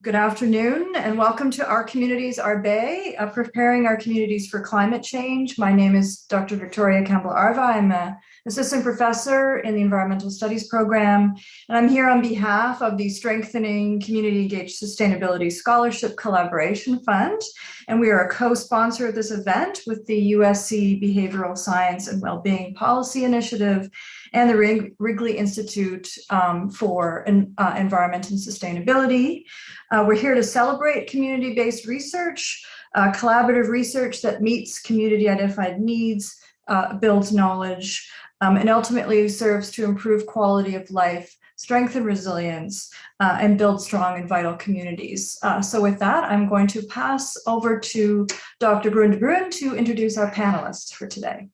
Good afternoon and welcome to Our Communities, Our Bay, Preparing Our Communities for Climate Change. My name is Dr. Victoria Campbell-Arvai. I'm an assistant professor in the Environmental Studies program, and I'm here on behalf of the Strengthening Community Engaged Sustainability Scholarship Collaboration Fund, and we are a co-sponsor of this event with the USC Behavioral Science and Wellbeing Policy Initiative and the Wrigley Institute for Environment and Sustainability. We're here to celebrate community-based research, collaborative research that meets community-identified needs, builds knowledge, and ultimately serves to improve quality of life, strengthen resilience, and build strong and vital communities. So with that, I'm going to pass over to Dr. Bruin de Bruin to introduce our panelists for today.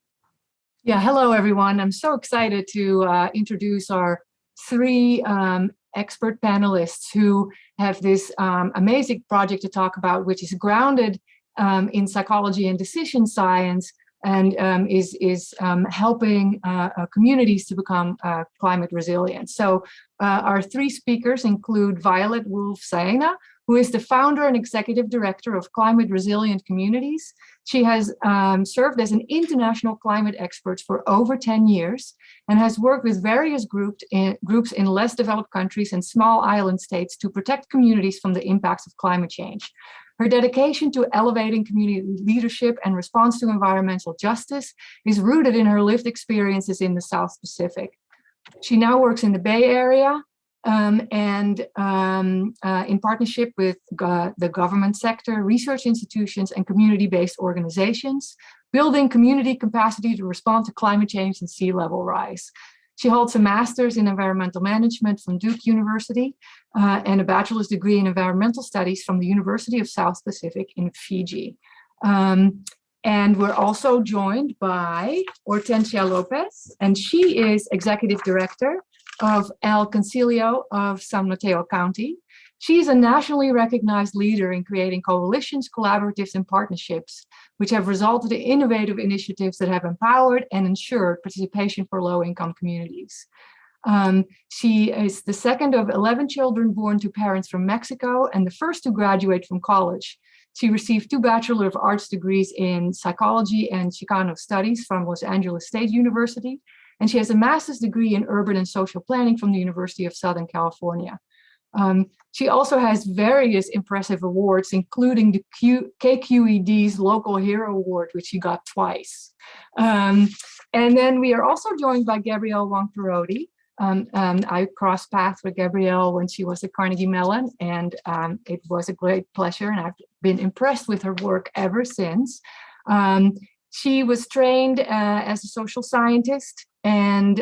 Yeah, hello everyone. I'm so excited to introduce our three expert panelists who have this amazing project to talk about, which is grounded in psychology and decision science, and is helping communities to become climate resilient. So our three speakers include Violet Wulf-Saena, who is the founder and executive director of Climate Resilient Communities. She has served as an international climate expert for over 10 years and has worked with various groups in less developed countries and small island states to protect communities from the impacts of climate change. Her dedication to elevating community leadership and response to environmental justice is rooted in her lived experiences in the South Pacific. She now works in the Bay Area, and in partnership with the government sector, research institutions, and community-based organizations, building community capacity to respond to climate change and sea level rise. She holds a master's in environmental management from Duke University and a bachelor's degree in environmental studies from the University of South Pacific in Fiji. And we're also joined by Ortensia Lopez, and she is executive director of El Concilio of San Mateo County. She's a nationally recognized leader in creating coalitions, collaboratives, and partnerships, which have resulted in innovative initiatives that have empowered and ensured participation for low-income communities. She is the second of 11 children born to parents from Mexico and the first to graduate from college. She received 2 Bachelor of Arts degrees in psychology and Chicano studies from Los Angeles State University, and she has a master's degree in urban and social planning from the University of Southern California. She also has various impressive awards, including the KQED's Local Hero Award, which she got twice. And then we are also joined by Gabrielle Wong-Parodi. I crossed paths with Gabrielle when she was at Carnegie Mellon, and it was a great pleasure, and I've been impressed with her work ever since. She was trained as a social scientist and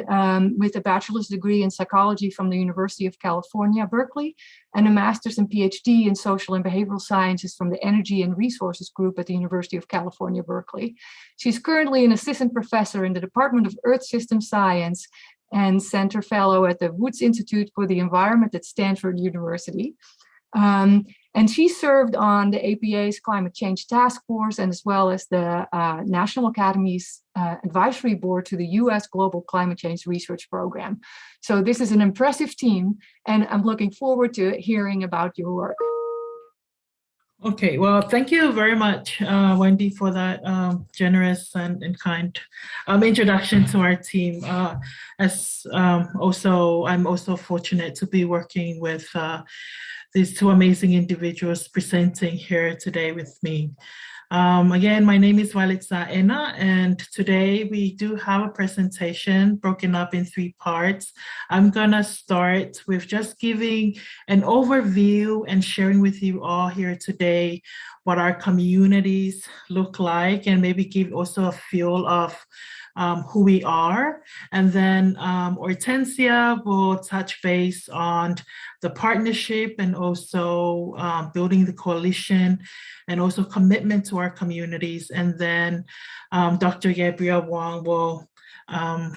with a bachelor's degree in psychology from the University of California, Berkeley, and a master's and PhD in social and behavioral sciences from the Energy and Resources Group at the University of California, Berkeley. She's currently an assistant professor in the Department of Earth System Science and Center Fellow at the Woods Institute for the Environment at Stanford University. And she served on the APA's Climate Change Task Force, and as well as the National Academy's Advisory Board to the US Global Climate Change Research Program. So this is an impressive team, and I'm looking forward to hearing about your work. Okay, well, thank you very much, Wendy, for that generous and kind introduction to our team. I'm also fortunate to be working with these 2 amazing individuals presenting here today with me. Again, my name is Violet Wulf-Saena, and today we do have a presentation broken up in 3 parts. I'm gonna start with just giving an overview and sharing with you all here today what our communities look like, and maybe give also a feel of who we are. And then Ortensia will touch base on the partnership and also building the coalition and also commitment to our communities. And then Dr. Gabrielle Wong will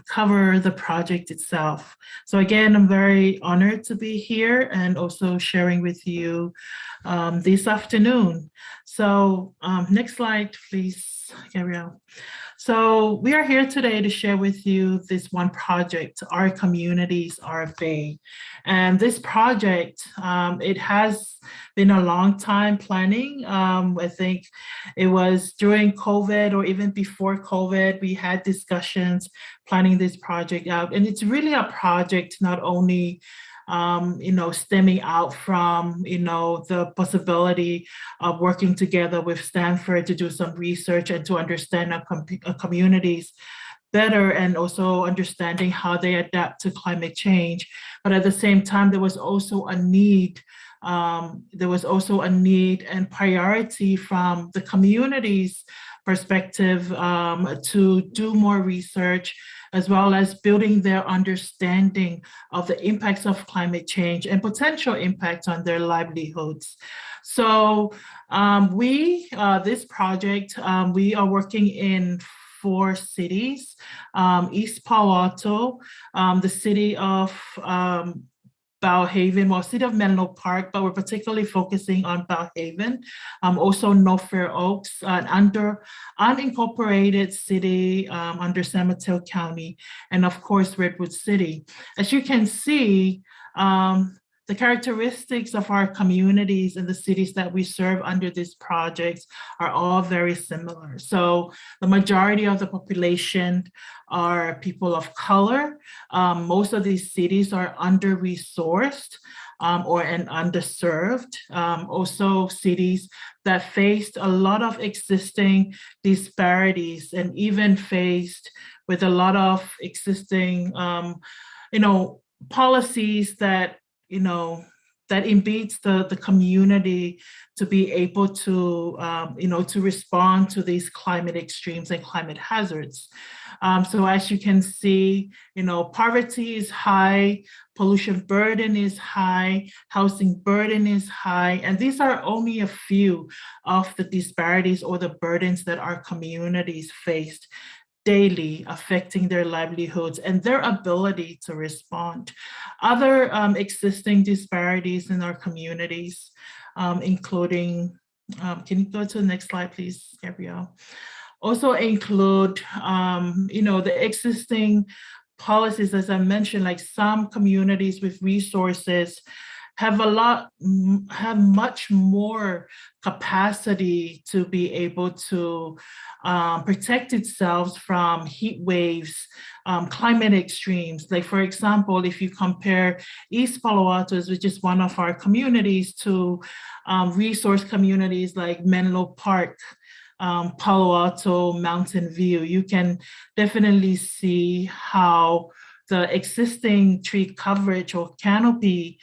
cover the project itself. So again, I'm very honored to be here and also sharing with you this afternoon. So next slide, please, Gabrielle. So we are here today to share with you this one project, Our Communities, Our Bay. And this project, it has been a long time planning. I think it was during COVID or even before COVID, we had discussions planning this project out. And it's really a project not only stemming out from, the possibility of working together with Stanford to do some research and to understand our communities better, and also understanding how they adapt to climate change. But at the same time, there was also a need and priority from the community's perspective to do more research, as well as building their understanding of the impacts of climate change and potential impacts on their livelihoods. So this project, we are working in 4 cities, East Palo Alto, the city of Bellhaven, city of Menlo Park, but we're particularly focusing on Bellhaven, also North Fair Oaks, an unincorporated city under San Mateo County, and of course, Redwood City. As you can see, the characteristics of our communities and the cities that we serve under this project are all very similar. So the majority of the population are people of color. Most of these cities are under-resourced and underserved. Also cities that faced a lot of existing disparities and even faced with a lot of existing, policies that that impedes the community to be able to, to respond to these climate extremes and climate hazards. So as you can see, poverty is high, pollution burden is high, housing burden is high, and these are only a few of the disparities or the burdens that our communities faced daily, affecting their livelihoods and their ability to respond. Other existing disparities in our communities, including, can you go to the next slide, please, Gabrielle? Also include, the existing policies, as I mentioned, like some communities with resources have much more capacity to be able to protect itself from heat waves, climate extremes. Like, for example, if you compare East Palo Alto, which is one of our communities, to resource communities like Menlo Park, Palo Alto, Mountain View, you can definitely see how the existing tree coverage or canopy,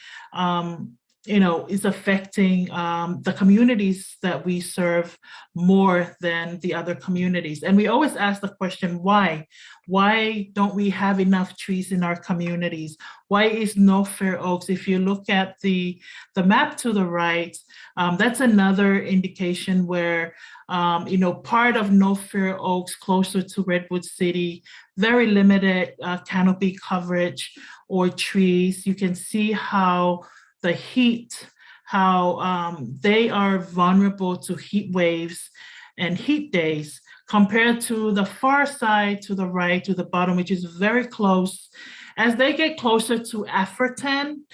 is affecting the communities that we serve more than the other communities. And we always ask the question, why? Why don't we have enough trees in our communities? Why is North Fair Oaks, if you look at the map to the right, that's another indication where, part of North Fair Oaks, closer to Redwood City, very limited canopy coverage or trees. You can see how the heat, how they are vulnerable to heat waves and heat days, compared to the far side, to the right, to the bottom, which is very close. As they get closer to Afriton,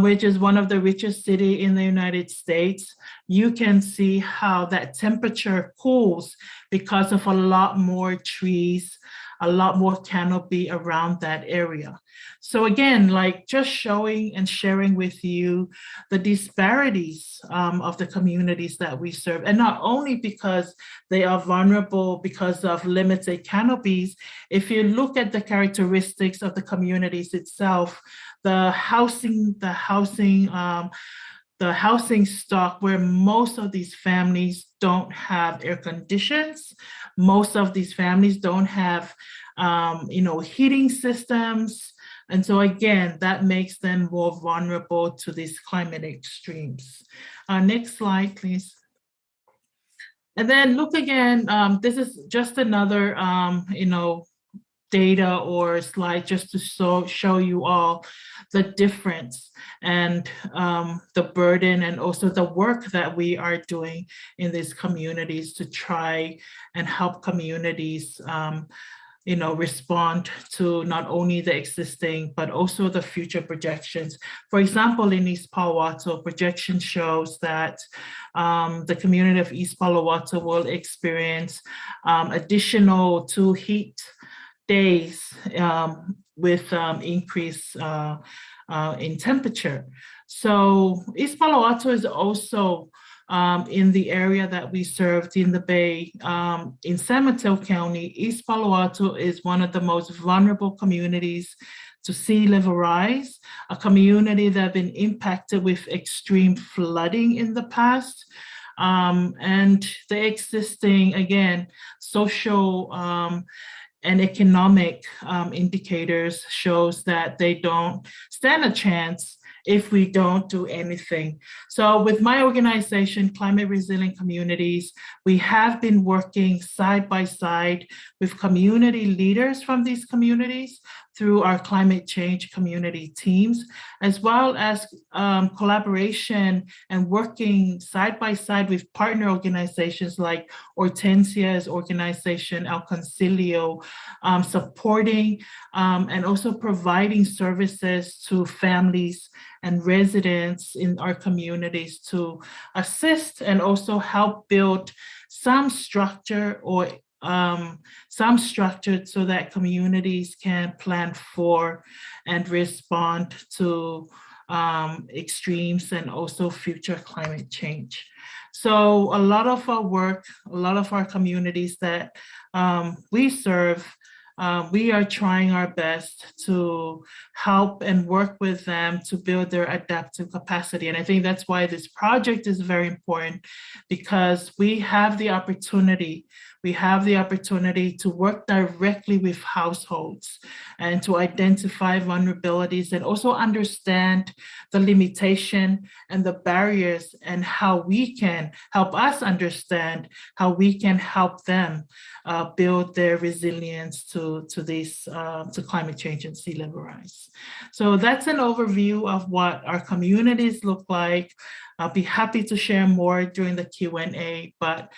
which is one of the richest cities in the United States, you can see how that temperature cools because of a lot more trees, a lot more canopy around that area. So again, like just showing and sharing with you the disparities of the communities that we serve, and not only because they are vulnerable because of limited canopies. If you look at the characteristics of the communities itself, the housing stock, where most of these families don't have air conditions, most of these families don't have heating systems. And so again, that makes them more vulnerable to these climate extremes. Next slide, please. And then look again, this is just another, data or slide just to show you all the difference and the burden and also the work that we are doing in these communities to try and help communities respond to not only the existing, but also the future projections. For example, in East Palo Alto, projection shows that the community of East Palo Alto will experience additional 2 heat days with increase in temperature. So East Palo Alto is also in the area that we served in the Bay. In San Mateo County, East Palo Alto is one of the most vulnerable communities to sea level rise, a community that have been impacted with extreme flooding in the past. And the existing, again, social and economic indicators shows that they don't stand a chance if we don't do anything. So with my organization, Climate Resilient Communities, we have been working side by side with community leaders from these communities through our climate change community teams, as well as collaboration and working side by side with partner organizations like Ortensia's organization, El Concilio, supporting and also providing services to families and residents in our communities to assist and also help build some structure so that communities can plan for and respond to extremes and also future climate change. So a lot of our work, a lot of our communities that we serve, we are trying our best to help and work with them to build their adaptive capacity. And I think that's why this project is very important, because we have the opportunity to work directly with households and to identify vulnerabilities and also understand the limitation and the barriers and how we can help us understand how we can help them build their resilience to climate change and sea level rise. So that's an overview of what our communities look like. I'll be happy to share more during the Q&A, but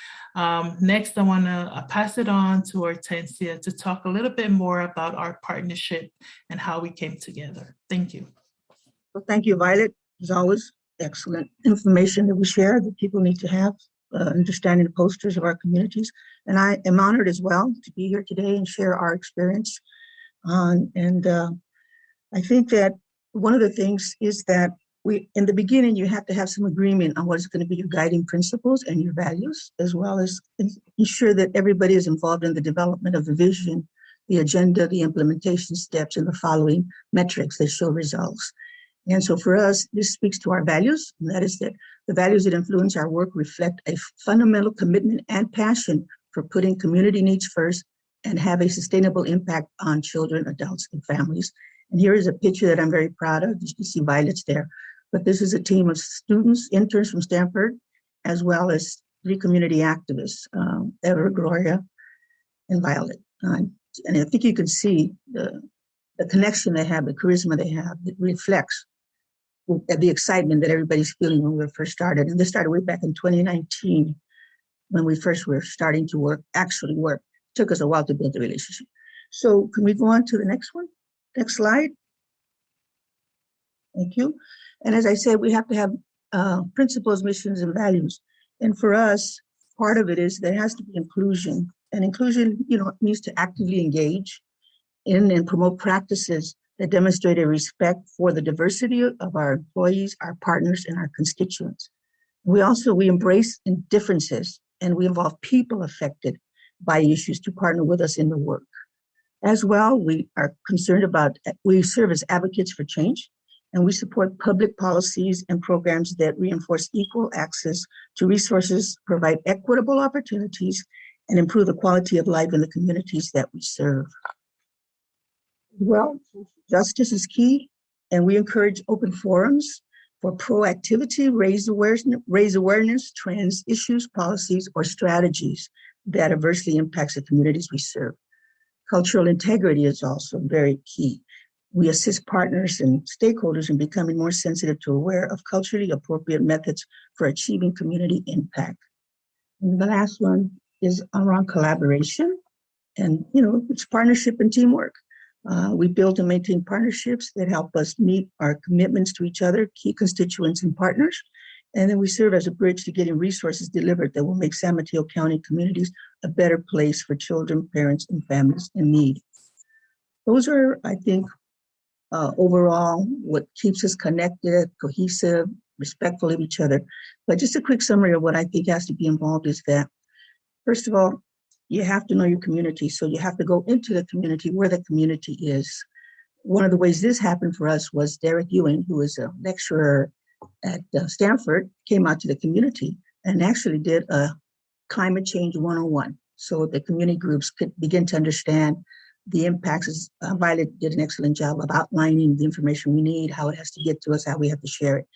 next I want to pass it on to Ortensia to talk a little bit more about our partnership and how we came together. Thank you. Well, thank you, Violet. As always, excellent information that we share that people need to have, understanding the posters of our communities. And I am honored as well to be here today and share our experience. I think that one of the things is that in the beginning, you have to have some agreement on what is going to be your guiding principles and your values, as well as ensure that everybody is involved in the development of the vision, the agenda, the implementation steps, and the following metrics that show results. And so for us, this speaks to our values, and that is that the values that influence our work reflect a fundamental commitment and passion for putting community needs first and have a sustainable impact on children, adults, and families. And here is a picture that I'm very proud of. You can see Violet's there. But this is a team of students, interns from Stanford, as well as 3 community activists, Ever, Gloria, and Violet. And I think you can see the connection they have, the charisma they have, that reflects the excitement that everybody's feeling when we first started. And this started way back in 2019, when we first were starting to actually work. It took us a while to build the relationship. So can we go on to the next one? Next slide. Thank you. And as I said, we have to have principles, missions, and values. And for us, part of it is there has to be inclusion. And inclusion, means to actively engage in and promote practices that demonstrate a respect for the diversity of our employees, our partners, and our constituents. We embrace differences, and we involve people affected by issues to partner with us in the work. As well, we serve as advocates for change, and we support public policies and programs that reinforce equal access to resources, provide equitable opportunities, and improve the quality of life in the communities that we serve. Well, justice is key, and we encourage open forums for proactivity, raise awareness, trends, issues, policies, or strategies that adversely impacts the communities we serve. Cultural integrity is also very key. We assist partners and stakeholders in becoming more sensitive to aware of culturally appropriate methods for achieving community impact. And the last one is around collaboration. And, it's partnership and teamwork. We build and maintain partnerships that help us meet our commitments to each other, key constituents and partners. And then we serve as a bridge to getting resources delivered that will make San Mateo County communities a better place for children, parents, and families in need. Those are, I think, overall what keeps us connected, cohesive, respectful of each other. But just a quick summary of what I think has to be involved is that, first of all, you have to know your community. So you have to go into the community where the community is. One of the ways this happened for us was Derek Ewing, who is a lecturer at Stanford, came out to the community and actually did a climate change 101. So the community groups could begin to understand the impacts. Violet did an excellent job of outlining the information we need, how it has to get to us, how we have to share it.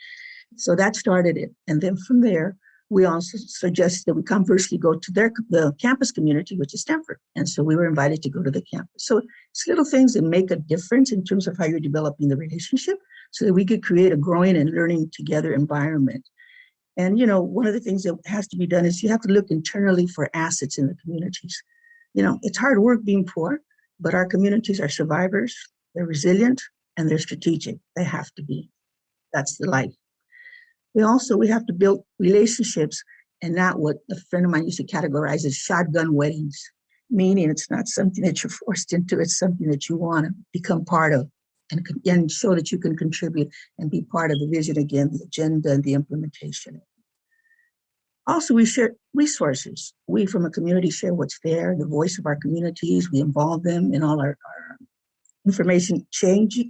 So that started it. And then from there, we also suggested that we conversely go to the campus community, which is Stanford. And so we were invited to go to the campus. So it's little things that make a difference in terms of how you're developing the relationship so that we could create a growing and learning together environment. And, one of the things that has to be done is you have to look internally for assets in the communities. It's hard work being poor, but our communities are survivors, they're resilient, and they're strategic. They have to be. That's the life. We have to build relationships and not what a friend of mine used to categorize as shotgun weddings, meaning it's not something that you're forced into, it's something that you want to become part of and show that you can contribute and be part of the vision again, the agenda and the implementation. Also, we share resources. We from a community share what's there, the voice of our communities, we involve them in all our information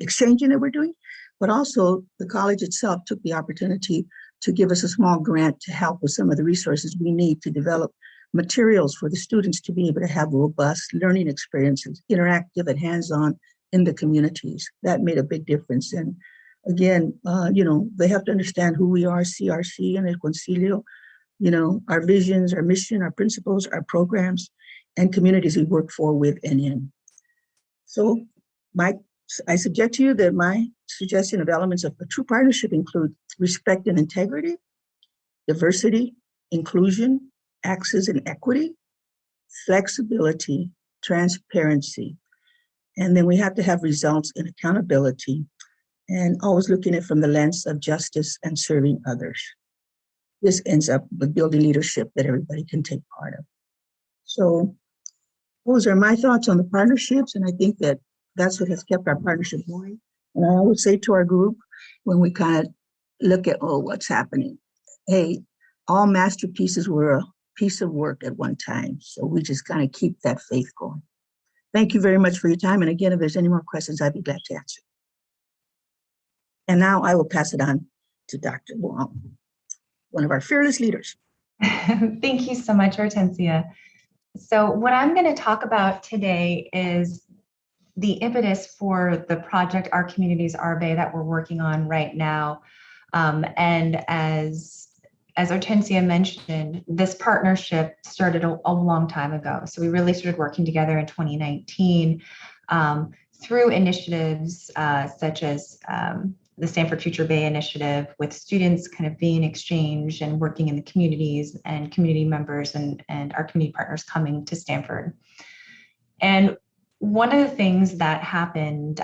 exchanging that we're doing. But also the college itself took the opportunity to give us a small grant to help with some of the resources we need to develop materials for the students to be able to have robust learning experiences, interactive and hands-on in the communities. That made a big difference. And again, they have to understand who we are, CRC and El Concilio, our visions, our mission, our principles, our programs, and communities we work for, with, and in. So I subject to you that my suggestion of elements of a true partnership include respect and integrity, diversity, inclusion, access and equity, flexibility, transparency. And then we have to have results and accountability, and always looking at it from the lens of justice and serving others. This ends up with building leadership that everybody can take part of. So those are my thoughts on the partnerships, and I think that that's what has kept our partnership going. And I always say to our group, when we kind of look at, what's happening? Hey, all masterpieces were a piece of work at one time. So we just kind of keep that faith going. Thank you very much for your time. And again, if there's any more questions, I'd be glad to answer. And now I will pass it on to Dr. Wong, one of our fearless leaders. Thank you so much, Ortensia. So what I'm going to talk about today is the impetus for the project Our Communities Are Bay that we're working on right now. And as Ortensia mentioned, this partnership started a long time ago. So we really started working together in 2019 through initiatives such as the Stanford Future Bay Initiative, with students kind of being exchanged and working in the communities, and community members and our community partners coming to Stanford. And one of the things that happened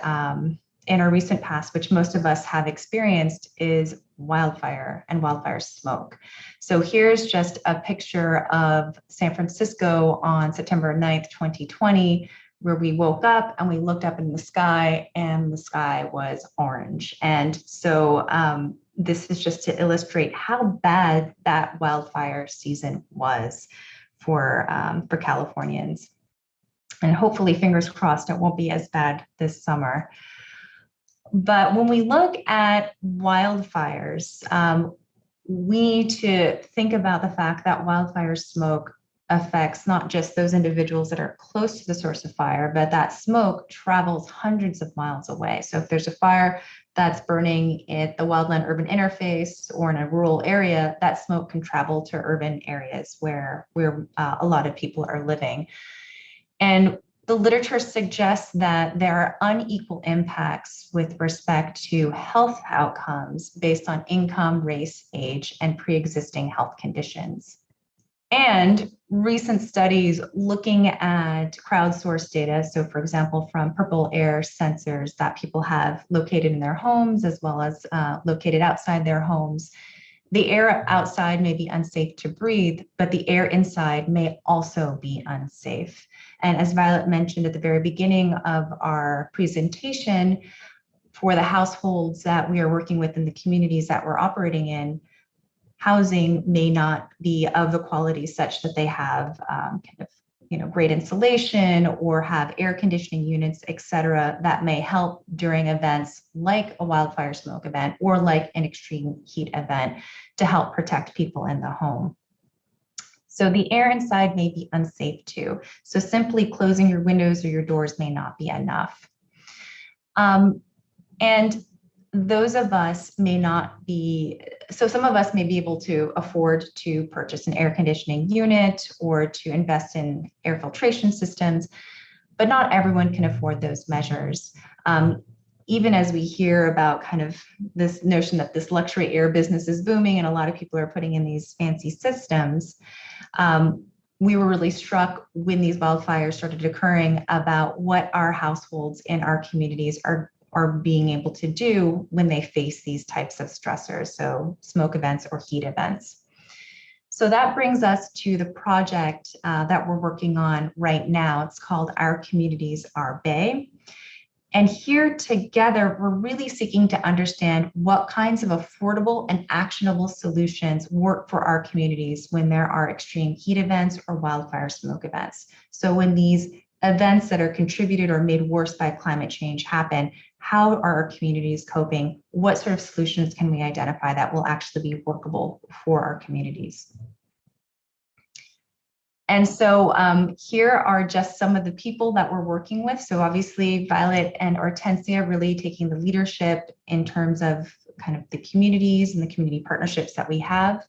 in our recent past, which most of us have experienced, is wildfire and wildfire smoke. So here's just a picture of San Francisco on September 9th, 2020, where we woke up and we looked up in the sky and the sky was orange. And so this is just to illustrate how bad that wildfire season was for Californians. And hopefully, fingers crossed, it won't be as bad this summer. But when we look at wildfires, we need to think about the fact that wildfire smoke affects not just those individuals that are close to the source of fire, but that smoke travels hundreds of miles away. So if there's a fire that's burning at the wildland urban interface or in a rural area, that smoke can travel to urban areas where a lot of people are living. And the literature suggests that there are unequal impacts with respect to health outcomes based on income, race, age, and pre-existing health conditions. And recent studies looking at crowdsourced data, so for example, from purple air sensors that people have located in their homes as well as located outside their homes, the air outside may be unsafe to breathe, but the air inside may also be unsafe. And as Violet mentioned at the very beginning of our presentation, for the households that we are working with in the communities that we're operating in, housing may not be of the quality such that they have great insulation or have air conditioning units, et cetera, that may help during events like a wildfire smoke event or like an extreme heat event to help protect people in the home. So the air inside may be unsafe too. So simply closing your windows or your doors may not be enough. And those of us may not be, so some of us may be able to afford to purchase an air conditioning unit or to invest in air filtration systems, but not everyone can afford those measures. Even as we hear about kind of this notion that this luxury air business is booming and a lot of people are putting in these fancy systems, we were really struck when these wildfires started occurring about what our households in our communities are being able to do when they face these types of stressors, so smoke events or heat events. So that brings us to the project that we're working on right now. It's called Our Communities, Our Bay. And here together, we're really seeking to understand what kinds of affordable and actionable solutions work for our communities when there are extreme heat events or wildfire smoke events. So when these events that are contributed or made worse by climate change happen, how are our communities coping? What sort of solutions can we identify that will actually be workable for our communities? And so here are just some of the people that we're working with. So obviously Violet and Ortensia really taking the leadership in terms of kind of the communities and the community partnerships that we have.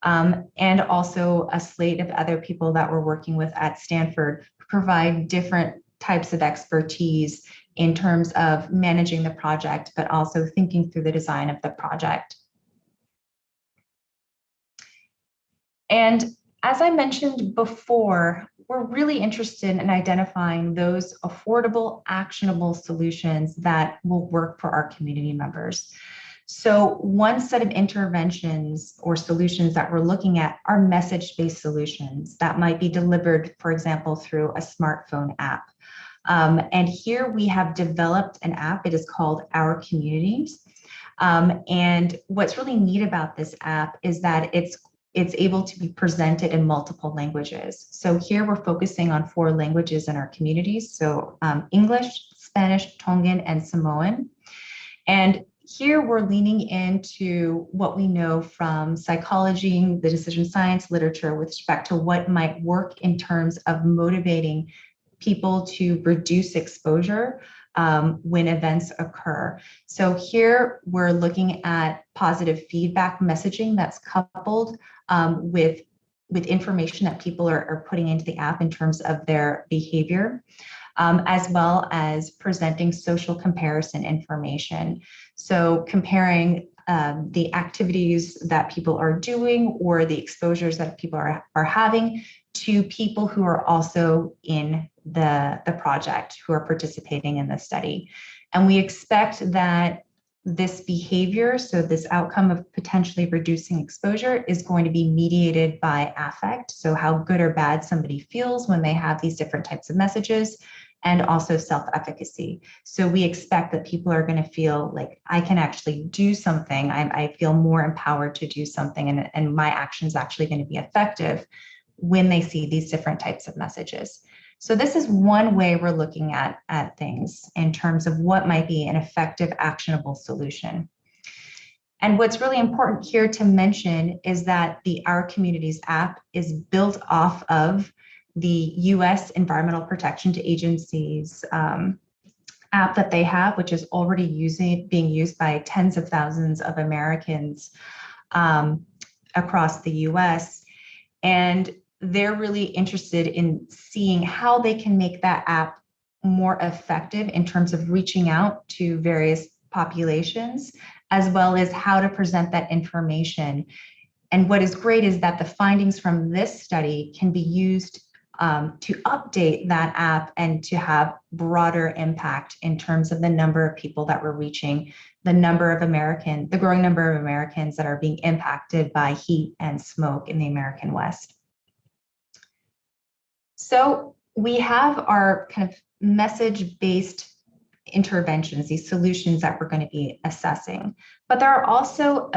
And also a slate of other people that we're working with at Stanford who provide different types of expertise in terms of managing the project, but also thinking through the design of the project. And as I mentioned before, we're really interested in identifying those affordable, actionable solutions that will work for our community members. So one set of interventions or solutions that we're looking at are message-based solutions that might be delivered, for example, through a smartphone app. And here we have developed an app. It is called Our Communities. And what's really neat about this app is that it's able to be presented in multiple languages. So here we're focusing on 4 languages in our communities. So English, Spanish, Tongan, and Samoan. And here we're leaning into what we know from psychology, the decision science literature with respect to what might work in terms of motivating people to reduce exposure when events occur. So here we're looking at positive feedback messaging that's coupled with information that people are putting into the app in terms of their behavior, as well as presenting social comparison information. So comparing the activities that people are doing or the exposures that people are having to people who are also in the project, who are participating in the study. And we expect that this behavior, so this outcome of potentially reducing exposure, is going to be mediated by affect, so how good or bad somebody feels when they have these different types of messages, and also self-efficacy. So we expect that people are going to feel like, I can actually do something, I feel more empowered to do something, and my action is actually going to be effective when they see these different types of messages. So this is one way we're looking at things in terms of what might be an effective, actionable solution. And what's really important here to mention is that the Our Communities app is built off of the U.S. Environmental Protection Agency's app that they have, which is already being used by tens of thousands of Americans across the U.S. And they're really interested in seeing how they can make that app more effective in terms of reaching out to various populations, as well as how to present that information. And what is great is that the findings from this study can be used to update that app and to have broader impact in terms of the number of people that we're reaching, the growing number of Americans that are being impacted by heat and smoke in the American West. So we have our kind of message-based interventions, these solutions that we're going to be assessing, but there are also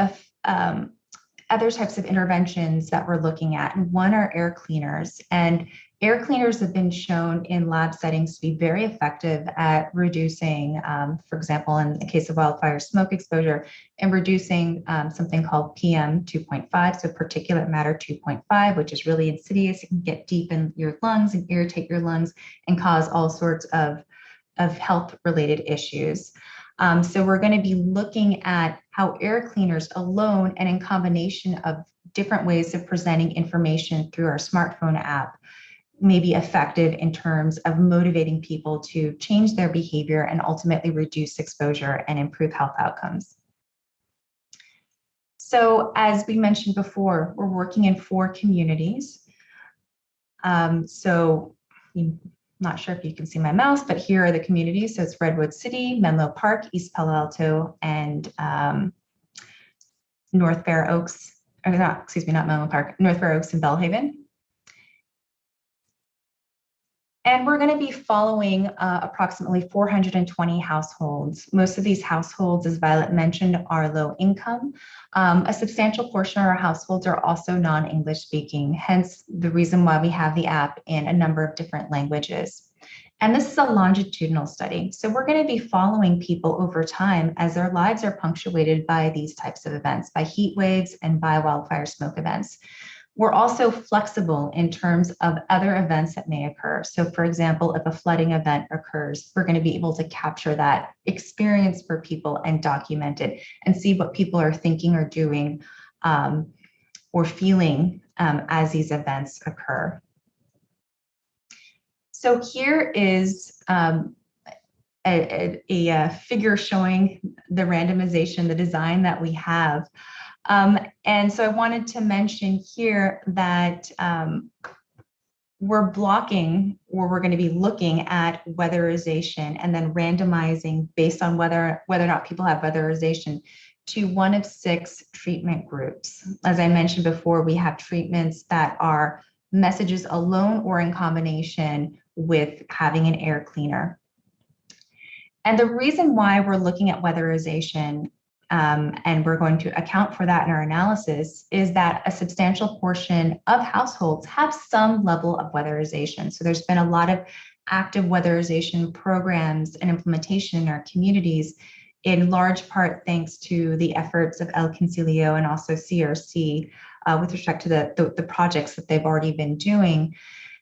other types of interventions that we're looking at. And one are air cleaners, and air cleaners have been shown in lab settings to be very effective at reducing, for example, in the case of wildfire smoke exposure, and reducing something called PM 2.5, so particulate matter 2.5, which is really insidious. It can get deep in your lungs and irritate your lungs and cause all sorts of health-related issues. So we're going to be looking at how air cleaners alone and in combination of different ways of presenting information through our smartphone app may be effective in terms of motivating people to change their behavior and ultimately reduce exposure and improve health outcomes. So as we mentioned before, we're working in 4 communities. Not sure if you can see my mouse, but here are the communities. So it's Redwood City, Menlo Park, East Palo Alto, and North Fair Oaks, or not, excuse me, not Menlo Park, North Fair Oaks and Bellhaven. And we're going to be following approximately 420 households. Most of these households, as Violet mentioned, are low income. A substantial portion of our households are also non-English speaking, hence the reason why we have the app in a number of different languages. And this is a longitudinal study. So we're going to be following people over time as their lives are punctuated by these types of events, by heat waves and by wildfire smoke events. We're also flexible in terms of other events that may occur. So for example, if a flooding event occurs, we're going to be able to capture that experience for people and document it and see what people are thinking or doing or feeling as these events occur. So here is a figure showing the randomization, the design that we have. And so I wanted to mention here that we're blocking, or we're going to be looking at weatherization and then randomizing based on whether or not people have weatherization to one of 6 treatment groups. As I mentioned before, we have treatments that are messages alone or in combination with having an air cleaner. And the reason why we're looking at weatherization and we're going to account for that in our analysis is that a substantial portion of households have some level of weatherization. So there's been a lot of active weatherization programs and implementation in our communities, in large part thanks to the efforts of El Concilio and also CRC with respect to the projects that they've already been doing.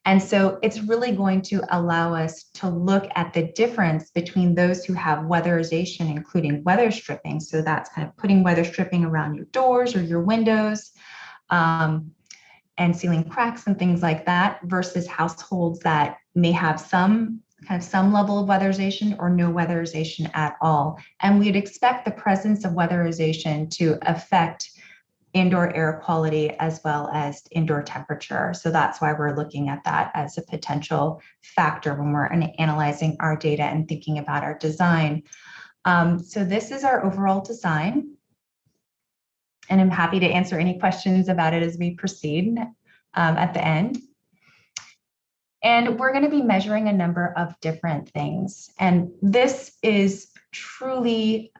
And so it's really going to allow us to look at the difference between those who have weatherization, including weather stripping. So that's kind of putting weather stripping around your doors or your windows and sealing cracks and things like that, versus households that may have some level of weatherization or no weatherization at all. And we'd expect the presence of weatherization to affect indoor air quality as well as indoor temperature. So that's why we're looking at that as a potential factor when we're analyzing our data and thinking about our design. So this is our overall design, and I'm happy to answer any questions about it as we proceed at the end. And we're going to be measuring a number of different things. And this is truly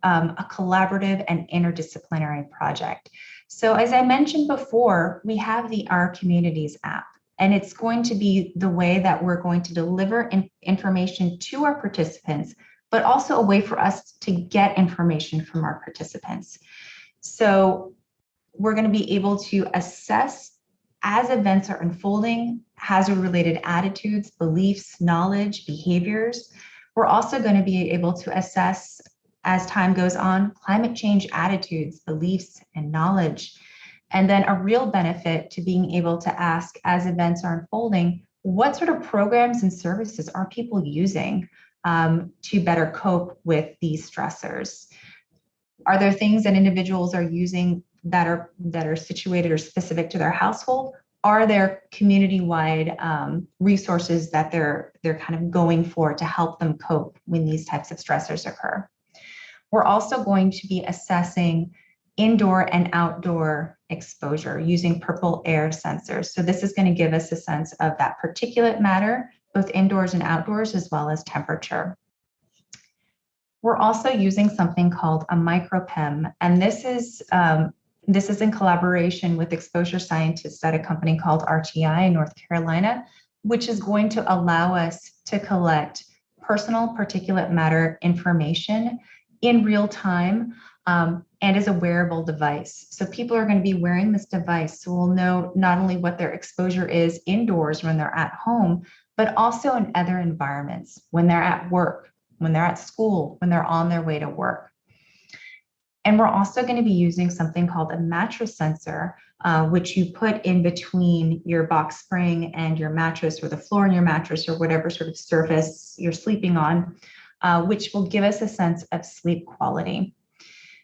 a collaborative and interdisciplinary project. So as I mentioned before, we have the Our Communities app, and it's going to be the way that we're going to deliver information to our participants, but also a way for us to get information from our participants. So we're going to be able to assess, as events are unfolding, hazard-related attitudes, beliefs, knowledge, behaviors. We're also going to be able to assess, as time goes on, climate change attitudes, beliefs, and knowledge. And then a real benefit to being able to ask as events are unfolding, what sort of programs and services are people using to better cope with these stressors? Are there things that individuals are using that are situated or specific to their household? Are there community-wide resources that they're kind of going for to help them cope when these types of stressors occur? We're also going to be assessing indoor and outdoor exposure using purple air sensors. So this is going to give us a sense of that particulate matter, both indoors and outdoors, as well as temperature. We're also using something called a micropem, and this is in collaboration with exposure scientists at a company called RTI in North Carolina, which is going to allow us to collect personal particulate matter information in real time and as a wearable device. So people are going to be wearing this device, so we'll know not only what their exposure is indoors when they're at home, but also in other environments, when they're at work, when they're at school, when they're on their way to work. And we're also going to be using something called a mattress sensor, which you put in between your box spring and your mattress, or the floor in your mattress, or whatever sort of surface you're sleeping on, which will give us a sense of sleep quality.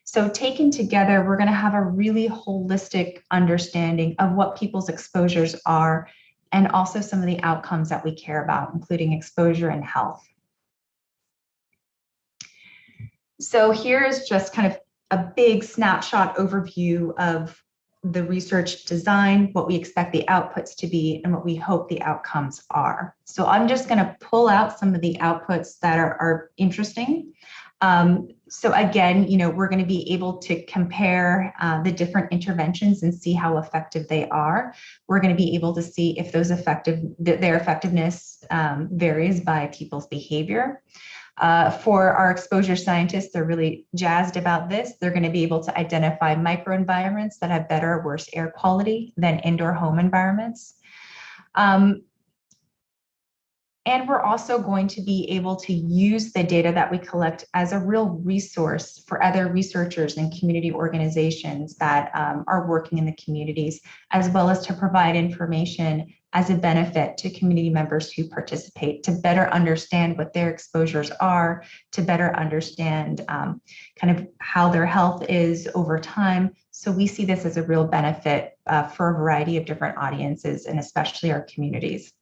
So taken together, we're going to have a really holistic understanding of what people's exposures are, and also some of the outcomes that we care about, including exposure and health. So here is just kind of a big snapshot overview of the research design, what we expect the outputs to be, and what we hope the outcomes are. So I'm just going to pull out some of the outputs that are interesting. So again, we're going to be able to compare the different interventions and see how effective they are. We're going to be able to see if their effectiveness varies by people's behavior. For our exposure scientists, they're really jazzed about this. They're going to be able to identify microenvironments that have better or worse air quality than indoor home environments. And we're also going to be able to use the data that we collect as a real resource for other researchers and community organizations that are working in the communities, as well as to provide information as a benefit to community members who participate, to better understand what their exposures are, to better understand kind of how their health is over time. So we see this as a real benefit for a variety of different audiences, and especially our communities.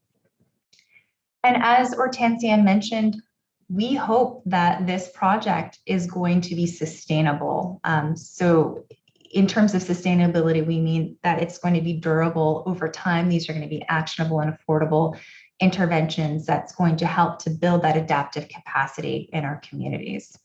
And as Ortensia mentioned, we hope that this project is going to be sustainable. So in terms of sustainability, we mean that it's going to be durable over time. These are going to be actionable and affordable interventions that's going to help to build that adaptive capacity in our communities.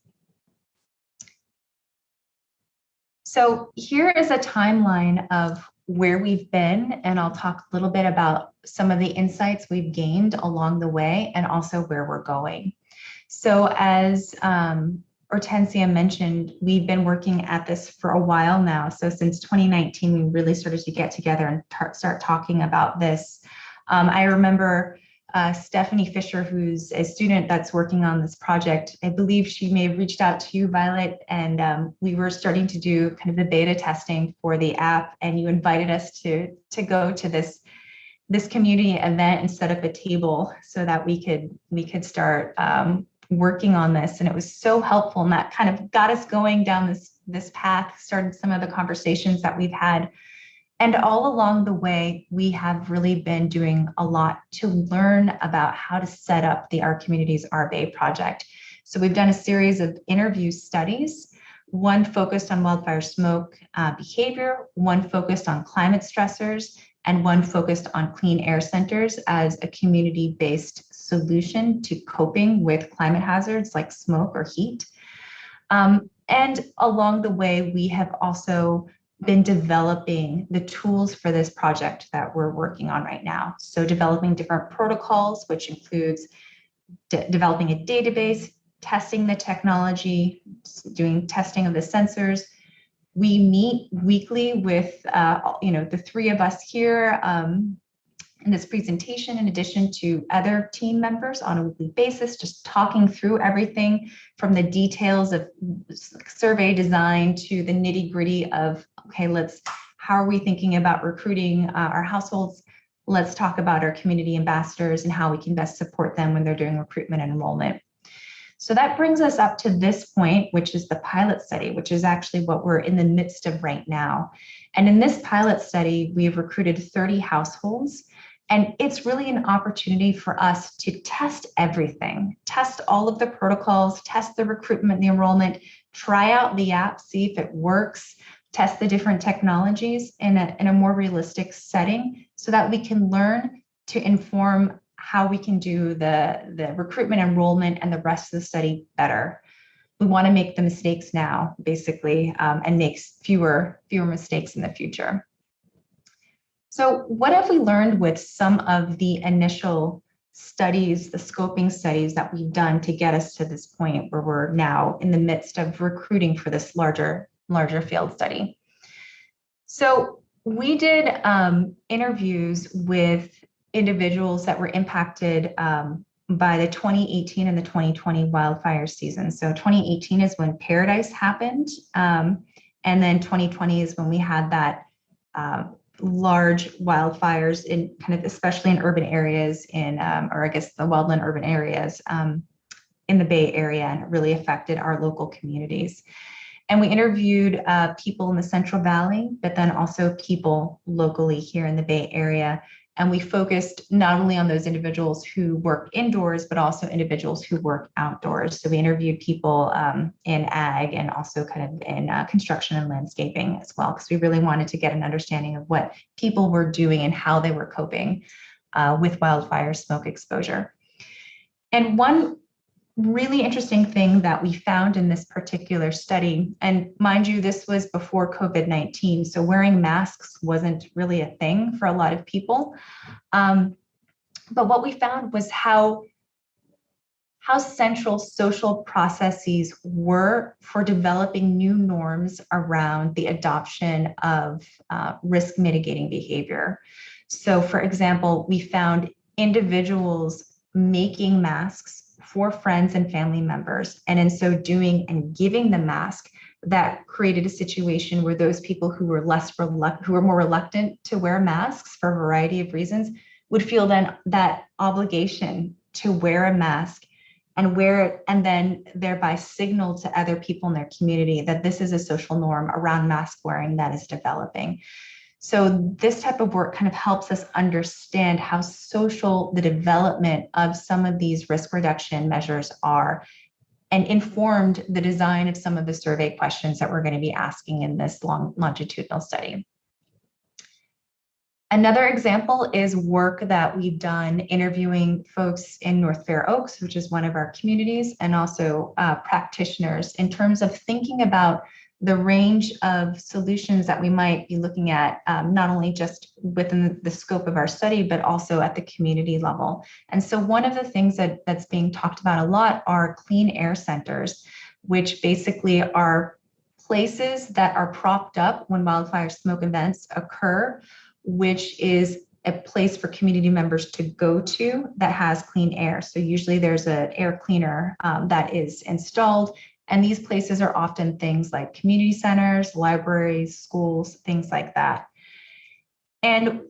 So here is a timeline of where we've been, and I'll talk a little bit about some of the insights we've gained along the way and also where we're going. So as Ortensia mentioned, we've been working at this for a while now. So since 2019, we really started to get together and start talking about this. I remember Stephanie Fisher, who's a student that's working on this project. I believe she may have reached out to you, Violet, and we were starting to do kind of the beta testing for the app, and you invited us to go to this community event and set up a table so that we could start working on this. And it was so helpful, and that kind of got us going down this path, started some of the conversations that we've had. And all along the way, we have really been doing a lot to learn about how to set up the Our Communities Our Bay project. So we've done a series of interview studies, one focused on wildfire smoke behavior, one focused on climate stressors, and one focused on clean air centers as a community-based solution to coping with climate hazards like smoke or heat. And along the way, we have also been developing the tools for this project that we're working on right now. So developing different protocols, which includes developing a database, testing the technology, doing testing of the sensors. We meet weekly with the three of us here in this presentation, in addition to other team members on a weekly basis, just talking through everything from the details of survey design to the nitty-gritty of, okay, how are we thinking about recruiting our households? Let's talk about our community ambassadors and how we can best support them when they're doing recruitment and enrollment. So that brings us up to this point, which is the pilot study, which is actually what we're in the midst of right now. And in this pilot study, we've recruited 30 households, and it's really an opportunity for us to test everything, test all of the protocols, test the recruitment, the enrollment, try out the app, see if it works, test the different technologies in a more realistic setting so that we can learn to inform how we can do the recruitment, enrollment, and the rest of the study better. We want to make the mistakes now, basically, and make fewer mistakes in the future. So what have we learned with some of the initial studies, the scoping studies that we've done to get us to this point where we're now in the midst of recruiting for this larger field study? So we did interviews with individuals that were impacted by the 2018 and the 2020 wildfire season. So 2018 is when Paradise happened, and then 2020 is when we had that large wildfires in kind of, especially in urban areas or I guess the wildland urban areas in the Bay Area, and it really affected our local communities. And we interviewed people in the Central Valley, but then also people locally here in the Bay Area. And we focused not only on those individuals who work indoors, but also individuals who work outdoors. So we interviewed people in ag and also kind of in construction and landscaping as well, because we really wanted to get an understanding of what people were doing and how they were coping with wildfire smoke exposure. And one really interesting thing that we found in this particular study, and mind you, this was before COVID-19, so wearing masks wasn't really a thing for a lot of people. But what we found was how central social processes were for developing new norms around the adoption of risk mitigating behavior. So for example, we found individuals making masks for friends and family members, and in so doing and giving the mask, that created a situation where those people who were more reluctant to wear masks for a variety of reasons would feel then that obligation to wear a mask and wear it, and then thereby signal to other people in their community that this is a social norm around mask wearing that is developing. So this type of work kind of helps us understand how social the development of some of these risk reduction measures are, and informed the design of some of the survey questions that we're going to be asking in this longitudinal study. Another example is work that we've done interviewing folks in North Fair Oaks, which is one of our communities, and also practitioners in terms of thinking about the range of solutions that we might be looking at, not only just within the scope of our study, but also at the community level. And so one of the things that's being talked about a lot are clean air centers, which basically are places that are propped up when wildfire smoke events occur, which is a place for community members to go to that has clean air. So usually there's an air cleaner that is installed. And these places are often things like community centers, libraries, schools, things like that. And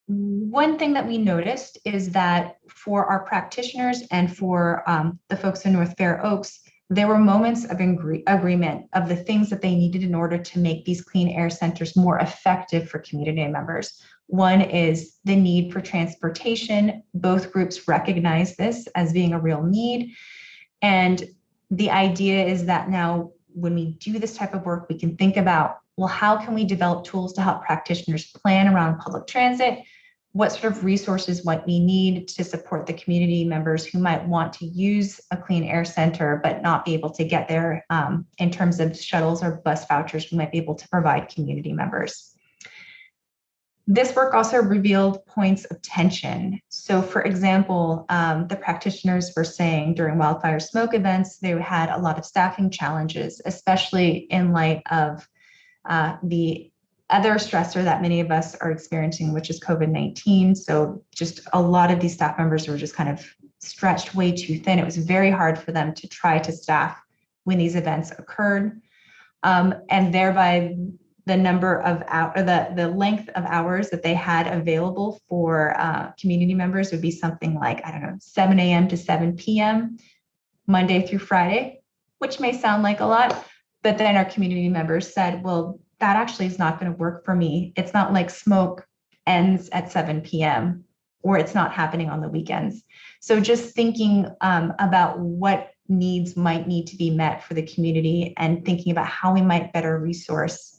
one thing that we noticed is that for our practitioners and for the folks in North Fair Oaks, there were moments of agreement of the things that they needed in order to make these clean air centers more effective for community members. One is the need for transportation. Both groups recognize this as being a real need. And the idea is that now when we do this type of work, we can think about, well, how can we develop tools to help practitioners plan around public transit? What sort of resources might we need to support the community members who might want to use a clean air center but not be able to get there in terms of shuttles or bus vouchers we might be able to provide community members. This work also revealed points of tension. So for example, the practitioners were saying during wildfire smoke events, they had a lot of staffing challenges, especially in light of the other stressor that many of us are experiencing, which is COVID-19. So just a lot of these staff members were just kind of stretched way too thin. It was very hard for them to try to staff when these events occurred. And thereby the number of the length of hours that they had available for community members would be something like, I don't know, 7 a.m. to 7 p.m. Monday through Friday, which may sound like a lot, but then our community members said, well, that actually is not going to work for me. It's not like smoke ends at 7 p.m. or it's not happening on the weekends. So just thinking about what needs might need to be met for the community and thinking about how we might better resource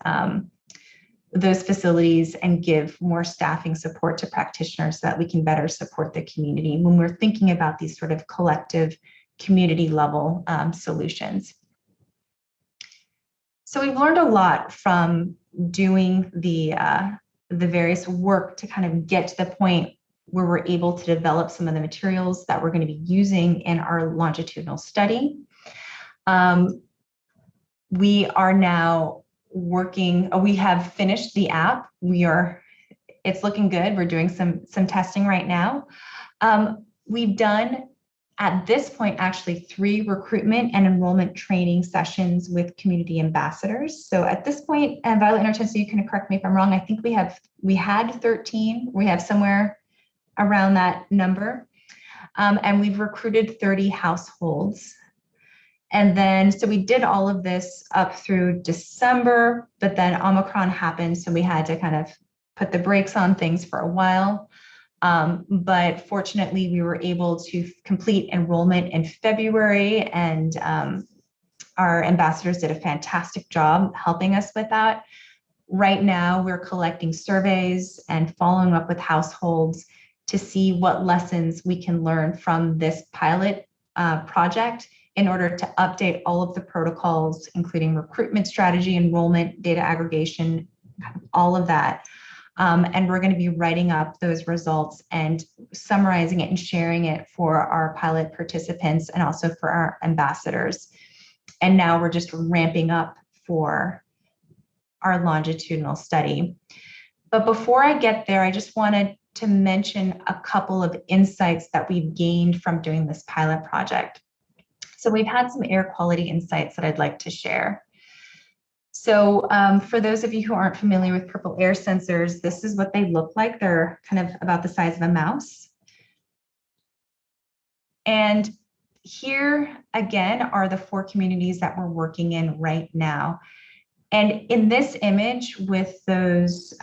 those facilities and give more staffing support to practitioners so that we can better support the community when we're thinking about these sort of collective community level solutions. So we've learned a lot from doing the various work to kind of get to the point where we're able to develop some of the materials that we're going to be using in our longitudinal study. We are now working, we have finished the app. It's looking good. We're doing some testing right now. We've done, at this point, actually 3 recruitment and enrollment training sessions with community ambassadors. So at this point, and Violet and Ortensia, you can correct me if I'm wrong, I think we had 13, we have somewhere around that number. And we've recruited 30 households. And then, so we did all of this up through December, but then Omicron happened. So we had to kind of put the brakes on things for a while. But fortunately, we were able to complete enrollment in February, and our ambassadors did a fantastic job helping us with that. Right now, we're collecting surveys and following up with households to see what lessons we can learn from this pilot project in order to update all of the protocols, including recruitment strategy, enrollment, data aggregation, all of that. And we're going to be writing up those results and summarizing it and sharing it for our pilot participants and also for our ambassadors. And now we're just ramping up for our longitudinal study. But before I get there, I just wanted to mention a couple of insights that we've gained from doing this pilot project. So we've had some air quality insights that I'd like to share. So for those of you who aren't familiar with purple air sensors, this is what they look like. They're kind of about the size of a mouse. And here again are the 4 communities that we're working in right now. And in this image with those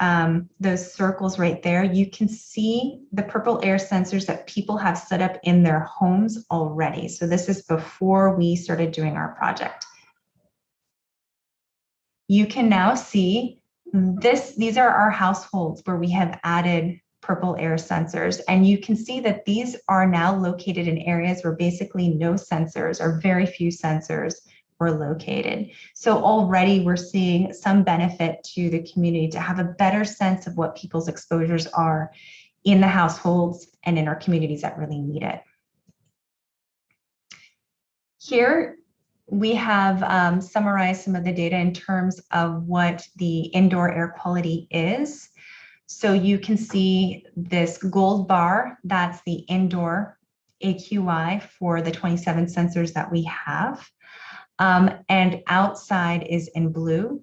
circles right there, you can see the purple air sensors that people have set up in their homes already. So this is before we started doing our project. You can now see these are our households where we have added purple air sensors. And you can see that these are now located in areas where basically no sensors or very few sensors were located. So already we're seeing some benefit to the community to have a better sense of what people's exposures are in the households and in our communities that really need it. Here, we have summarized some of the data in terms of what the indoor air quality is. So you can see this gold bar, that's the indoor AQI for the 27 sensors that we have. And outside is in blue.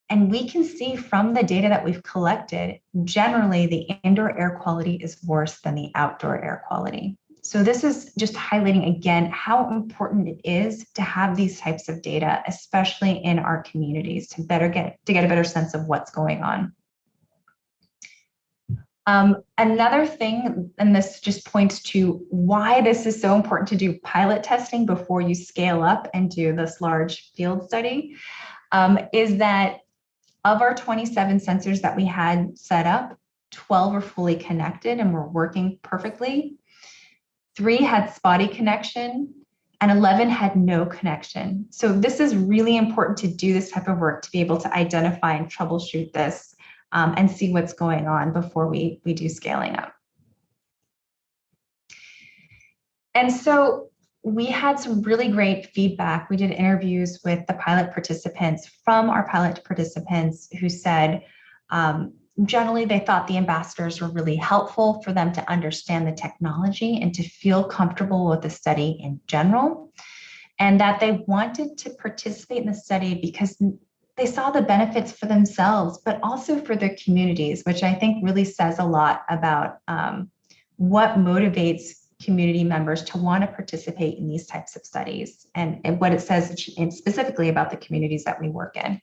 And we can see from the data that we've collected, generally the indoor air quality is worse than the outdoor air quality. So this is just highlighting again how important it is to have these types of data, especially in our communities, to get a better sense of what's going on. Another thing, and this just points to why this is so important to do pilot testing before you scale up and do this large field study, is that of our 27 sensors that we had set up, 12 were fully connected and were working perfectly. 3 had spotty connection and 11 had no connection. So this is really important to do this type of work to be able to identify and troubleshoot this and see what's going on before we do scaling up. And so we had some really great feedback. We did interviews with the pilot participants from our pilot participants who said, generally, they thought the ambassadors were really helpful for them to understand the technology and to feel comfortable with the study in general, and that they wanted to participate in the study because they saw the benefits for themselves, but also for their communities, which I think really says a lot about what motivates community members to want to participate in these types of studies, and what it says specifically about the communities that we work in.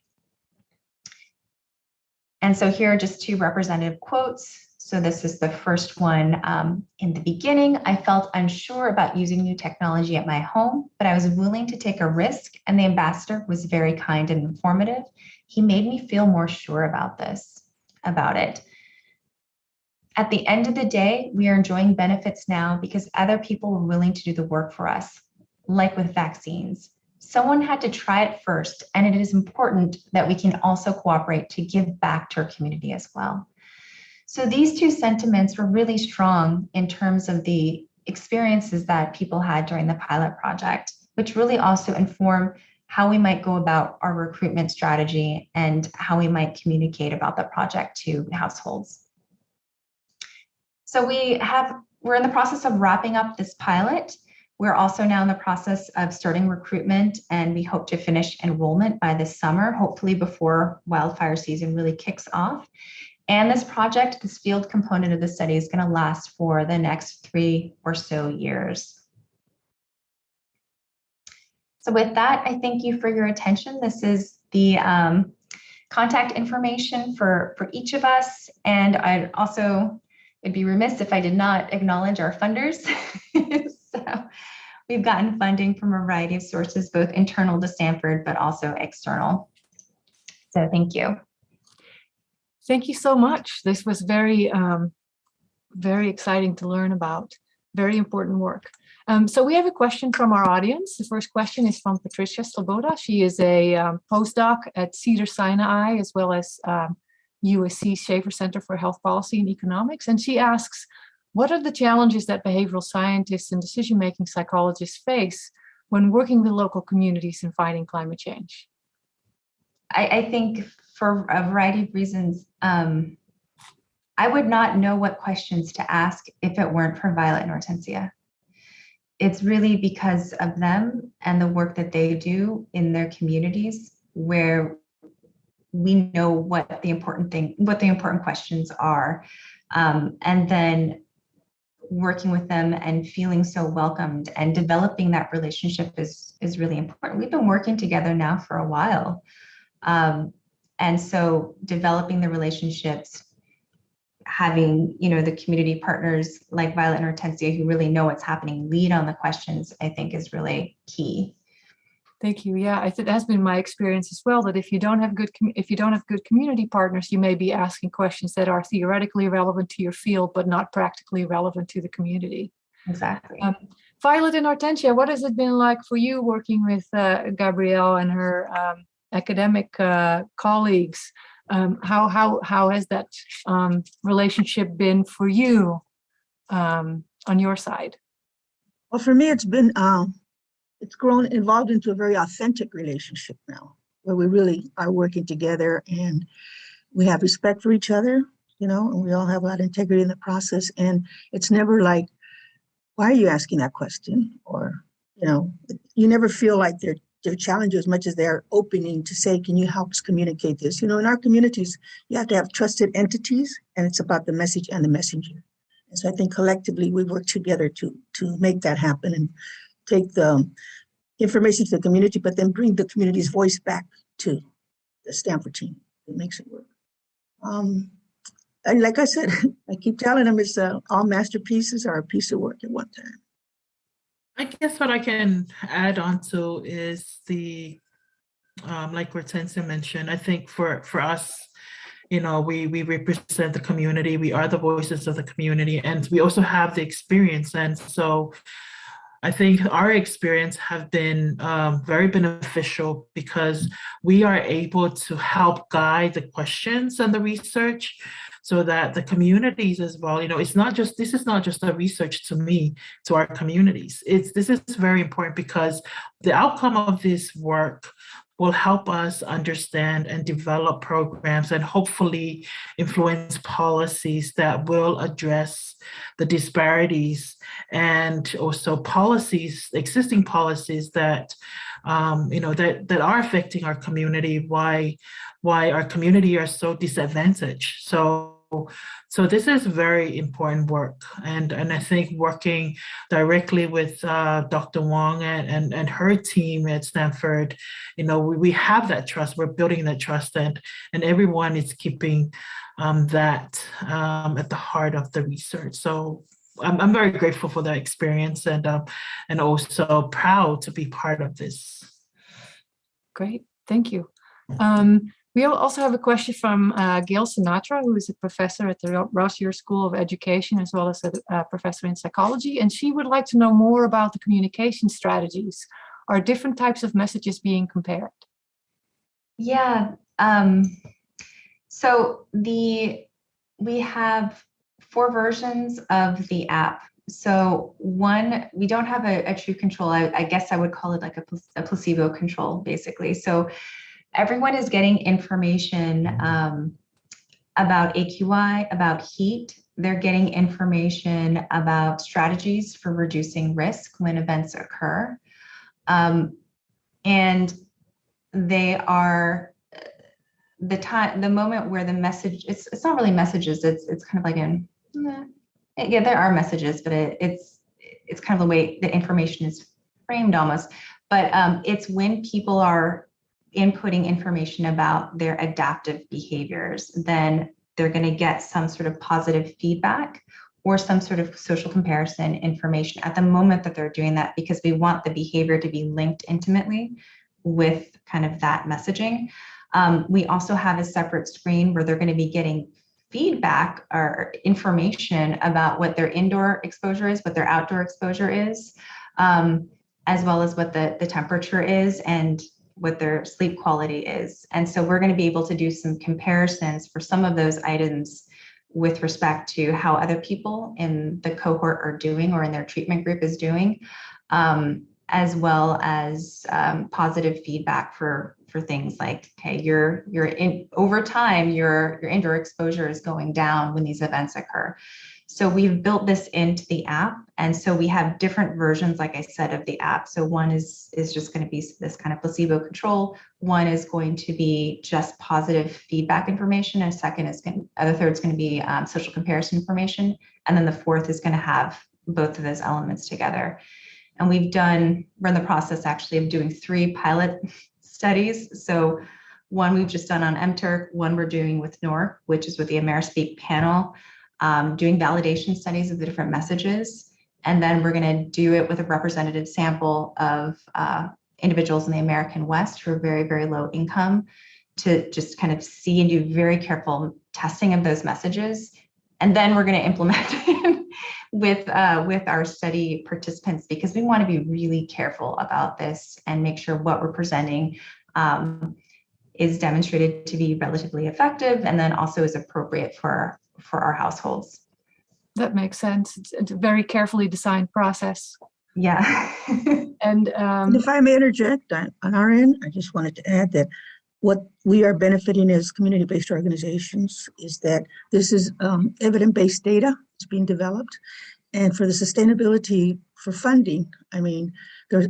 And so here are just two representative quotes. So this is the first one. In the beginning, I felt unsure about using new technology at my home, but I was willing to take a risk, and the ambassador was very kind and informative. He made me feel more sure about it. At the end of the day, we are enjoying benefits now because other people were willing to do the work for us, like with vaccines. Someone had to try it first, and it is important that we can also cooperate to give back to our community as well. So these two sentiments were really strong in terms of the experiences that people had during the pilot project, which really also inform how we might go about our recruitment strategy and how we might communicate about the project to households. So we're in the process of wrapping up this pilot. We're also now in the process of starting recruitment, and we hope to finish enrollment by this summer, hopefully before wildfire season really kicks off. And this project, this field component of the study, is going to last for the next 3 or so years. So with that, I thank you for your attention. This is the contact information for each of us. And it'd be remiss if I did not acknowledge our funders. So we've gotten funding from a variety of sources, both internal to Stanford, but also external. So thank you. Thank you so much. This was very, very exciting to learn about. Very important work. So we have a question from our audience. The first question is from Patricia Sloboda. She is a postdoc at Cedars-Sinai, as well as USC Schaefer Center for Health Policy and Economics. And she asks, what are the challenges that behavioral scientists and decision-making psychologists face when working with local communities in fighting climate change? I think for a variety of reasons, I would not know what questions to ask if it weren't for Violet and Ortensia. It's really because of them and the work that they do in their communities where we know what the important questions are. And then working with them and feeling so welcomed and developing that relationship is really important. We've been working together now for a while. And so developing the relationships, having, the community partners like Violet and Ortensia who really know what's happening, lead on the questions, I think is really key. Thank you. Yeah, it has been my experience as well that if you don't have good community partners, you may be asking questions that are theoretically relevant to your field, but not practically relevant to the community. Exactly. Violet and Ortensia, what has it been like for you working with Gabrielle and her academic colleagues? How has that relationship been for you on your side? Well, for me, it's been it's evolved into a very authentic relationship now, where we really are working together and we have respect for each other, and we all have a lot of integrity in the process. And it's never like, why are you asking that question? Or, you never feel like they're challenging as much as they're opening to say, can you help us communicate this? In our communities, you have to have trusted entities, and it's about the message and the messenger. And so I think collectively we work together to make that happen and take the information to the community, but then bring the community's voice back to the Stanford team. It makes it work. And like I said, I keep telling them it's all masterpieces are a piece of work at one time. I guess what I can add on to is the, like Ortensia mentioned, I think for us, we represent the community, we are the voices of the community, and we also have the experience. And so I think our experience have been very beneficial because we are able to help guide the questions and the research so that the communities as well, this is not just a research to me, to our communities. This is very important because the outcome of this work will help us understand and develop programs and hopefully influence policies that will address the disparities and also policies, existing policies that that are affecting our community, why our community are so disadvantaged. So this is very important work, and I think working directly with Dr. Wong and her team at Stanford, we have that trust. We're building that trust, and everyone is keeping that at the heart of the research. So I'm very grateful for that experience, and also proud to be part of this. Great, thank you. We also have a question from Gail Sinatra, who is a professor at the Rossier School of Education, as well as a professor in psychology. And she would like to know more about the communication strategies. Are different types of messages being compared? Yeah. So we have 4 versions of the app. So one, we don't have a true control. I guess I would call it like a placebo control, basically. So everyone is getting information about AQI, about heat. They're getting information about strategies for reducing risk when events occur. And they are the moment where the message, it's not really messages, it's kind of like yeah, there are messages, but it's kind of the way the information is framed almost. But it's when people are inputting information about their adaptive behaviors, then they're going to get some sort of positive feedback or some sort of social comparison information at the moment that they're doing that, because we want the behavior to be linked intimately with kind of that messaging. We also have a separate screen where they're going to be getting feedback or information about what their indoor exposure is, what their outdoor exposure is, as well as what the temperature is and what their sleep quality is. And so we're going to be able to do some comparisons for some of those items with respect to how other people in the cohort are doing or in their treatment group is doing, as well as positive feedback for things like, okay, over time, your indoor exposure is going down when these events occur. So we've built this into the app. And so we have different versions, like I said, of the app. So one is just going to be this kind of placebo control. One is going to be just positive feedback information. And the third is going to be social comparison information. And then the fourth is going to have both of those elements together. And we're in the process actually of doing 3 pilot studies. So one we've just done on MTurk, one we're doing with NORC, which is with the AmeriSpeak panel, doing validation studies of the different messages. And then we're going to do it with a representative sample of individuals in the American West who are very, very low income, to just kind of see and do very careful testing of those messages. And then we're going to implement it with our study participants, because we want to be really careful about this and make sure what we're presenting is demonstrated to be relatively effective and then also is appropriate for our households. That makes sense. It's a very carefully designed process. Yeah. And if I may interject on our end, I just wanted to add that what we are benefiting as community-based organizations is that this is evidence-based data that's being developed. And for the sustainability for funding, I mean,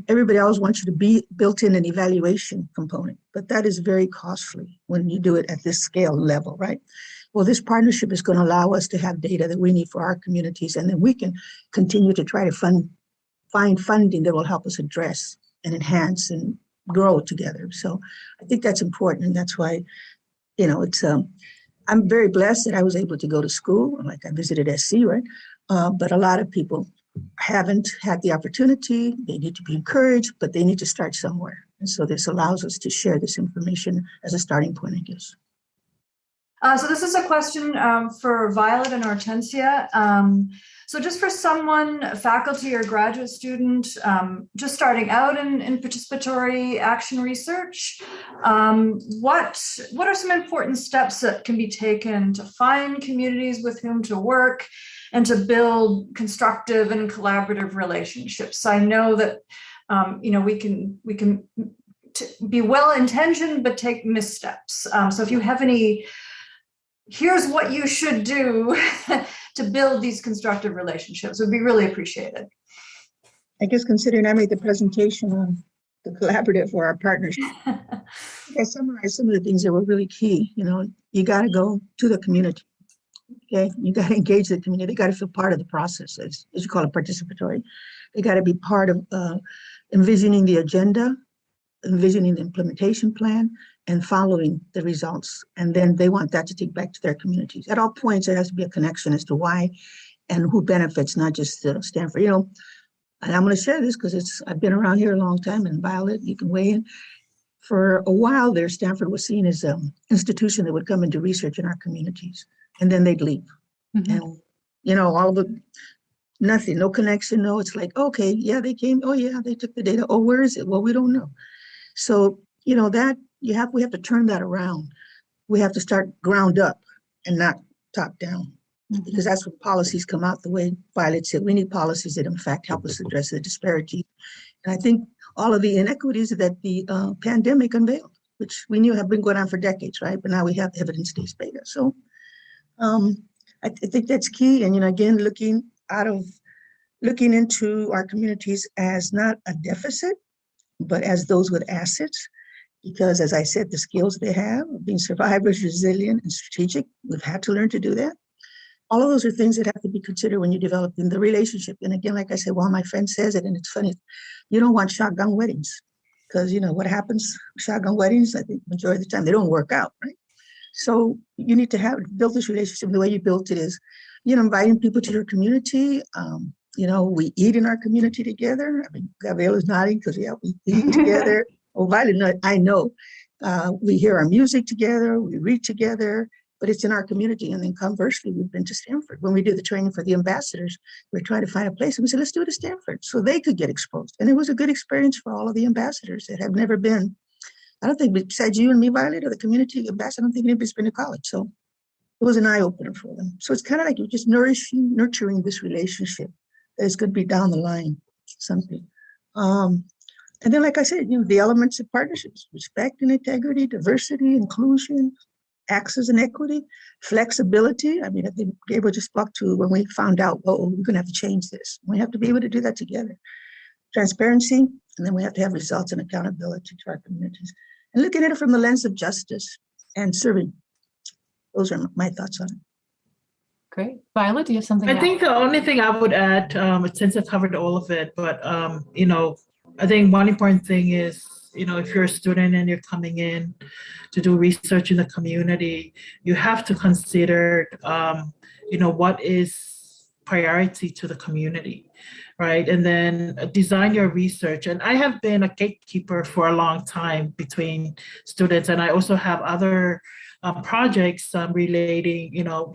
everybody always wants you to be built in an evaluation component, but that is very costly when you do it at this scale level, right? Well, this partnership is going to allow us to have data that we need for our communities, and then we can continue to try to find funding that will help us address and enhance and grow together. So I think that's important, and that's why, it's I'm very blessed that I was able to go to school. Like, I visited SC, right? But a lot of people haven't had the opportunity. They need to be encouraged, but they need to start somewhere. And so this allows us to share this information as a starting point, I guess. So this is a question for Violet and Ortensia. So just for someone, faculty or graduate student, just starting out in participatory action research, what are some important steps that can be taken to find communities with whom to work and to build constructive and collaborative relationships? I know that we can be well-intentioned, but take missteps. So if you have any, here's what you should do to build these constructive relationships, would be really appreciated. I guess considering I made the presentation on the collaborative for our partnership, I summarized some of the things that were really key. You got to go to the community. Okay, you got to engage the community. They got to feel part of the process, as you call it, participatory. They got to be part of envisioning the agenda, envisioning the implementation plan, and following the results. And then they want that to take back to their communities. At all points, there has to be a connection as to why and who benefits, not just Stanford. And I'm going to share this because I've been around here a long time, and Violet, you can weigh in. For a while there, Stanford was seen as an institution that would come and do research in our communities, and then they'd leave. Mm-hmm. And, all of it, nothing, no connection, no, it's like, okay, yeah, they came, oh yeah, they took the data. Oh, where is it? Well, we don't know. So, that we have to turn that around. We have to start ground up and not top down. Because that's when policies come out the way Violet said. We need policies that, in fact, help us address the disparity. And I think all of the inequities that the pandemic unveiled, which we knew have been going on for decades, right? But now we have evidence-based data. So I think that's key. And, again, looking into our communities as not a deficit, but as those with assets. Because, as I said, the skills they have, being survivors, resilient, and strategic, we've had to learn to do that. All of those are things that have to be considered when you're developing the relationship. And again, like I said, well, my friend says it, and it's funny, you don't want shotgun weddings because, what happens, shotgun weddings, I think majority of the time, they don't work out, right? So you need to build this relationship. The way you built it is, inviting people to your community. We eat in our community together. I mean, Gabrielle is nodding because, yeah, we eat together. Oh, Violet, I know. We hear our music together, we read together. But it's in our community. And then conversely, we've been to Stanford. When we do the training for the ambassadors, we're trying to find a place. And we said, let's do it at Stanford so they could get exposed. And it was a good experience for all of the ambassadors that have never been. I don't think besides you and me, Violet, or the community ambassador, I don't think anybody's been to college. So it was an eye opener for them. So it's kind of like you're just nurturing this relationship that is going to be down the line, something. And then, like I said, the elements of partnerships, respect and integrity, diversity, inclusion, access and equity, flexibility. I mean, I think Gabriel just spoke to when we found out, we're going to have to change this. We have to be able to do that together. Transparency, and then we have to have results and accountability to our communities. And looking at it from the lens of justice and serving. Those are my thoughts on it. Great. Violet, do you have something? I think the only thing I would add, since I covered all of it, but, I think one important thing is, if you're a student and you're coming in to do research in the community, you have to consider, what is priority to the community, right? And then design your research. And I have been a gatekeeper for a long time between students, and I also have other projects relating,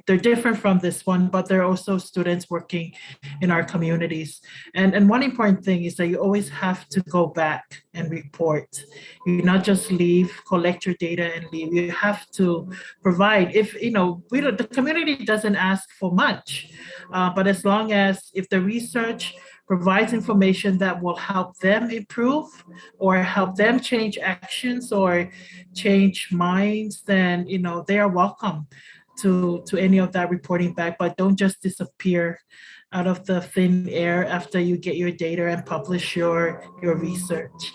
they're different from this one, but they're also students working in our communities. And one important thing is that you always have to go back and report. You not just leave, collect your data and leave. You have to provide. If, the community doesn't ask for much, but as long as if the research provides information that will help them improve or help them change actions or change minds, then they are welcome to any of that reporting back. But don't just disappear out of the thin air after you get your data and publish your research.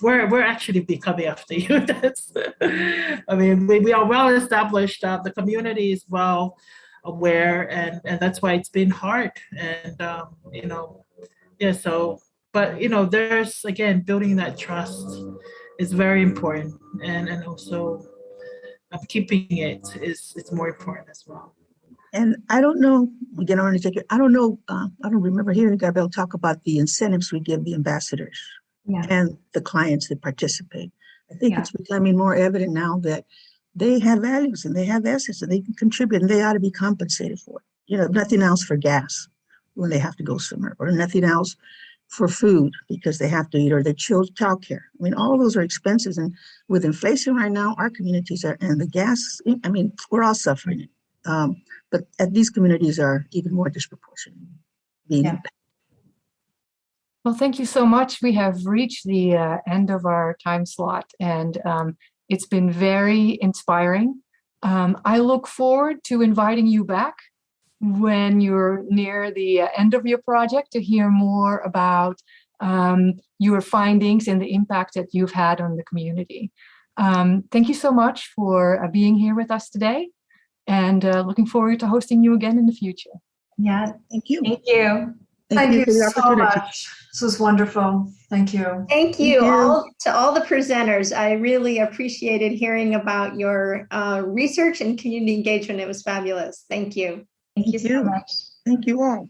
We're actually be coming after you. That's, I mean, we are well established. The community is well aware, and that's why it's been hard. And yeah. So, but there's again building that trust is very important, and also keeping it's more important as well. And I don't know, again, I want to take it. I don't know. I don't remember hearing Gabrielle talk about the incentives we give the ambassadors and the clients that participate. I think it's becoming more evident now that they have values and they have assets and they can contribute and they ought to be compensated for it. If nothing else for gas when they have to go somewhere, or nothing else for food because they have to eat, or their childcare. I mean, all of those are expenses. And with inflation right now, our communities are, and the gas, I mean, we're all suffering it. But these communities are even more disproportionate being impacted. Well, thank you so much. We have reached the end of our time slot, and it's been very inspiring. I look forward to inviting you back when you're near the end of your project to hear more about your findings and the impact that you've had on the community. Thank you so much for being here with us today, and looking forward to hosting you again in the future. Yeah, Thank you. thank you. Thank you for the so opportunity. much. This was wonderful. Thank you. Thank you, you. all to all the presenters. I really appreciated hearing about your research and community engagement. It was fabulous. Thank you. Thank you so much. Thank you all.